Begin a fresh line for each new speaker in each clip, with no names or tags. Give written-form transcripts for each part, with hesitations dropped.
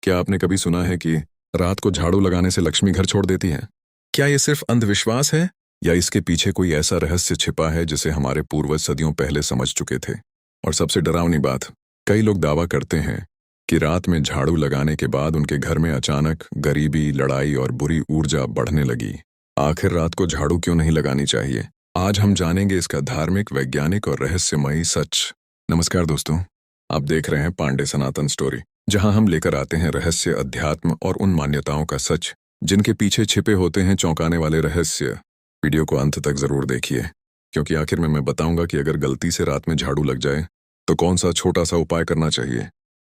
क्या आपने कभी सुना है कि रात को झाड़ू लगाने से लक्ष्मी घर छोड़ देती है? क्या ये सिर्फ अंधविश्वास है या इसके पीछे कोई ऐसा रहस्य छिपा है जिसे हमारे पूर्वज सदियों पहले समझ चुके थे? और सबसे डरावनी बात, कई लोग दावा करते हैं कि रात में झाड़ू लगाने के बाद उनके घर में अचानक गरीबी, लड़ाई और बुरी ऊर्जा बढ़ने लगी। आखिर रात को झाड़ू क्यों नहीं लगानी चाहिए? आज हम जानेंगे इसका धार्मिक, वैज्ञानिक और रहस्यमयी सच। नमस्कार दोस्तों, आप देख रहे हैं पांडे सनातन स्टोरी, जहां हम लेकर आते हैं रहस्य, अध्यात्म और उन मान्यताओं का सच जिनके पीछे छिपे होते हैं चौंकाने वाले रहस्य। वीडियो को अंत तक जरूर देखिए, क्योंकि आखिर में मैं बताऊंगा कि अगर गलती से रात में झाड़ू लग जाए तो कौन सा छोटा सा उपाय करना चाहिए।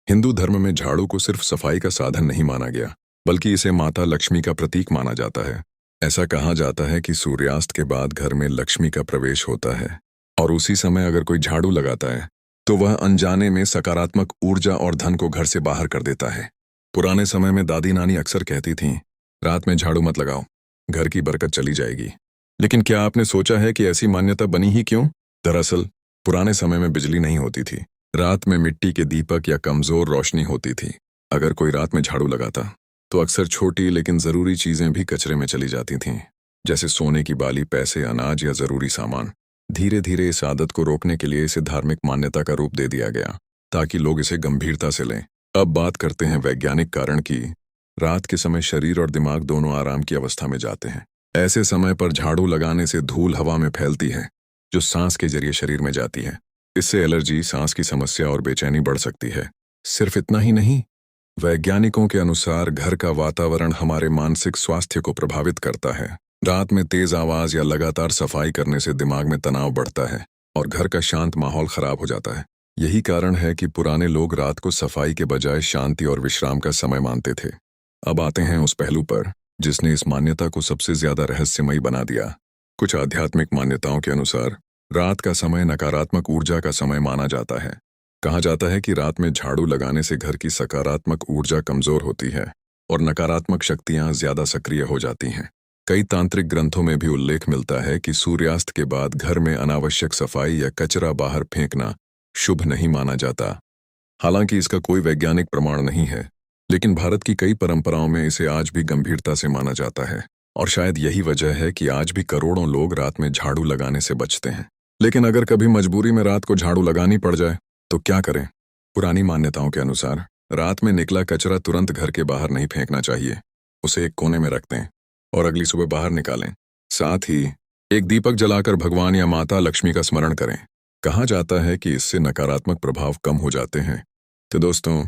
हिंदू धर्म में झाड़ू को सिर्फ सफाई का साधन नहीं माना गया, बल्कि इसे माता लक्ष्मी का प्रतीक माना जाता है। ऐसा कहा जाता है कि सूर्यास्त के बाद घर में लक्ष्मी का प्रवेश होता है, और उसी समय अगर कोई झाड़ू लगाता है तो वह अनजाने में सकारात्मक ऊर्जा और धन को घर से बाहर कर देता है। पुराने समय में दादी नानी अक्सर कहती थीं, रात में झाड़ू मत लगाओ, घर की बरकत चली जाएगी। लेकिन क्या आपने सोचा है कि ऐसी मान्यता बनी ही क्यों? दरअसल पुराने समय में बिजली नहीं होती थी, रात में मिट्टी के दीपक या कमजोर रोशनी होती थी। अगर कोई रात में झाड़ू लगाता तो अक्सर छोटी लेकिन जरूरी चीजें भी कचरे में चली जाती थीं, जैसे सोने की बाली, पैसे, अनाज या जरूरी सामान। धीरे धीरे इस आदत को रोकने के लिए इसे धार्मिक मान्यता का रूप दे दिया गया, ताकि लोग इसे गंभीरता से लें। अब बात करते हैं वैज्ञानिक कारण की। रात के समय शरीर और दिमाग दोनों आराम की अवस्था में जाते हैं। ऐसे समय पर झाड़ू लगाने से धूल हवा में फैलती है, जो सांस के जरिए शरीर में जाती है। इससे एलर्जी, सांस की समस्या और बेचैनी बढ़ सकती है। सिर्फ इतना ही नहीं, वैज्ञानिकों के अनुसार घर का वातावरण हमारे मानसिक स्वास्थ्य को प्रभावित करता है। रात में तेज आवाज या लगातार सफाई करने से दिमाग में तनाव बढ़ता है और घर का शांत माहौल खराब हो जाता है। यही कारण है कि पुराने लोग रात को सफाई के बजाय शांति और विश्राम का समय मानते थे। अब आते हैं उस पहलू पर जिसने इस मान्यता को सबसे ज्यादा रहस्यमयी बना दिया। कुछ आध्यात्मिक मान्यताओं के अनुसार रात का समय नकारात्मक ऊर्जा का समय माना जाता है। कहा जाता है कि रात में झाड़ू लगाने से घर की सकारात्मक ऊर्जा कमजोर होती है और नकारात्मक शक्तियां ज्यादा सक्रिय हो जाती हैं। कई तांत्रिक ग्रंथों में भी उल्लेख मिलता है कि सूर्यास्त के बाद घर में अनावश्यक सफाई या कचरा बाहर फेंकना शुभ नहीं माना जाता। हालांकि इसका कोई वैज्ञानिक प्रमाण नहीं है, लेकिन भारत की कई परंपराओं में इसे आज भी गंभीरता से माना जाता है। और शायद यही वजह है कि आज भी करोड़ों लोग रात में झाड़ू लगाने से बचते हैं। लेकिन अगर कभी मजबूरी में रात को झाड़ू लगानी पड़ जाए तो क्या करें? पुरानी मान्यताओं के अनुसार रात में निकला कचरा तुरंत घर के बाहर नहीं फेंकना चाहिए। उसे एक कोने में रख दें और अगली सुबह बाहर निकालें। साथ ही एक दीपक जलाकर भगवान या माता लक्ष्मी का स्मरण करें। कहा जाता है कि इससे नकारात्मक प्रभाव कम हो जाते हैं। तो दोस्तों,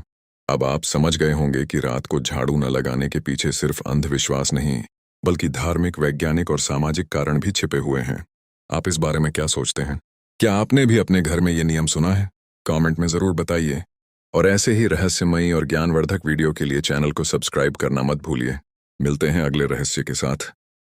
अब आप समझ गए होंगे कि रात को झाड़ू न लगाने के पीछे सिर्फ अंधविश्वास नहीं, बल्कि धार्मिक, वैज्ञानिक और सामाजिक कारण भी छिपे हुए हैं। आप इस बारे में क्या सोचते हैं? क्या आपने भी अपने घर में ये नियम सुना है? कमेंट में जरूर बताइए। और ऐसे ही रहस्यमयी और ज्ञानवर्धक वीडियो के लिए चैनल को सब्सक्राइब करना मत भूलिए। मिलते हैं अगले रहस्य के साथ।